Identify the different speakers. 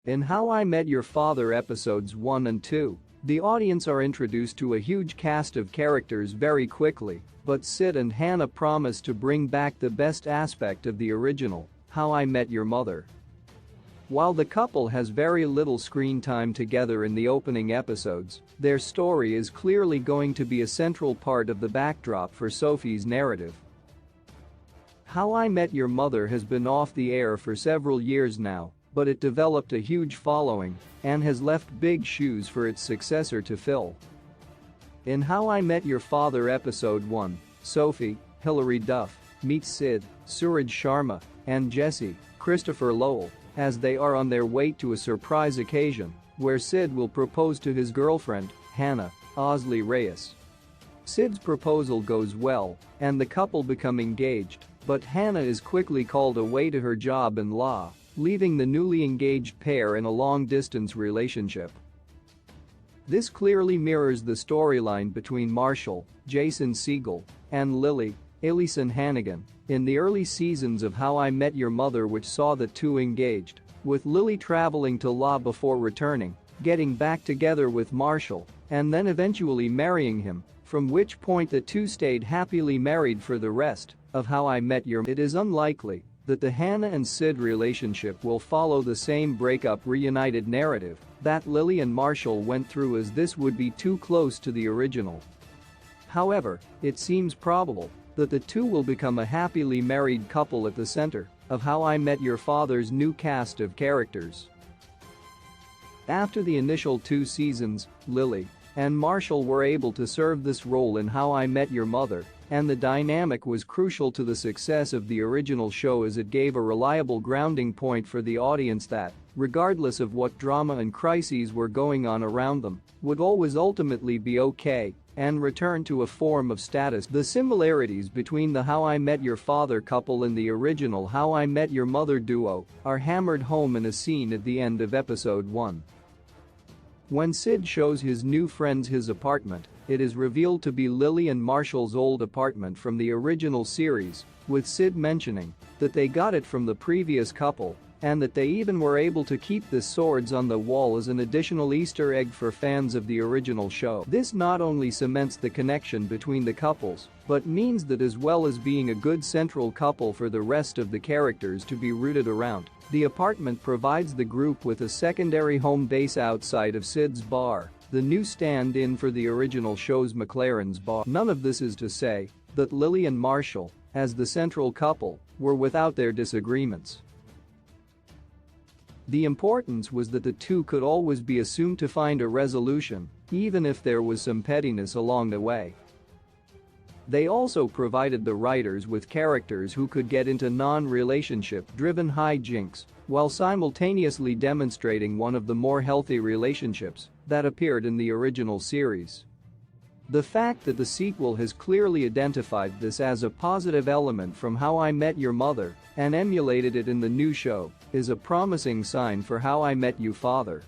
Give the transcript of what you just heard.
Speaker 1: In How I Met Your Father episodes 1 and 2, the audience are introduced to a huge cast of characters very quickly, but Sid and Hannah promise to bring back the best aspect of the original, How I Met Your Mother. While the couple has very little screen time together in the opening episodes, their story is clearly going to be a central part of the backdrop for Sophie's narrative. How I Met Your Mother has been off the air for several years now, but it developed a huge following and has left big shoes for its successor to fill. In How I Met Your Father episode 1, Sophie, Hilary Duff, meets Sid, Suraj Sharma, and Jesse, Christopher Lowell, as they are on their way to a surprise occasion where Sid will propose to his girlfriend, Hannah Osley Reyes. Sid's proposal goes well, and the couple become engaged, but Hannah is quickly called away to her job in law, leaving the newly engaged pair in a long-distance relationship. This clearly mirrors the storyline between Marshall, Jason Segel, and Lily, Ellison Hannigan, in the early seasons of How I Met Your Mother, which saw the two engaged, with Lily traveling to law before returning, getting back together with Marshall, and then eventually marrying him, from which point the two stayed happily married for the rest of How I Met Your Mother. It is unlikely that the Hannah and Sid relationship will follow the same breakup reunited narrative that Lily and Marshall went through, as this would be too close to the original. However, it seems probable that the two will become a happily married couple at the center of How I Met Your Father's new cast of characters. After the initial 2 seasons, Lily and Marshall were able to serve this role in How I Met Your Mother, and the dynamic was crucial to the success of the original show, as it gave a reliable grounding point for the audience that, regardless of what drama and crises were going on around them, would always ultimately be okay and return to a form of status. The similarities between the How I Met Your Father couple and the original How I Met Your Mother duo are hammered home in a scene at the end of episode 1. When Sid shows his new friends his apartment, it is revealed to be Lily and Marshall's old apartment from the original series, with Sid mentioning that they got it from the previous couple and that they even were able to keep the swords on the wall as an additional Easter egg for fans of the original show. This not only cements the connection between the couples, but means that, as well as being a good central couple for the rest of the characters to be rooted around, the apartment provides the group with a secondary home base outside of Sid's bar, the new stand-in for the original show's McLaren's bar. None of this is to say that Lily and Marshall, as the central couple, were without their disagreements. The importance was that the two could always be assumed to find a resolution, even if there was some pettiness along the way. They also provided the writers with characters who could get into non-relationship-driven hijinks, while simultaneously demonstrating one of the more healthy relationships that appeared in the original series. The fact that the sequel has clearly identified this as a positive element from How I Met Your Mother and emulated it in the new show is a promising sign for How I Met Your Father.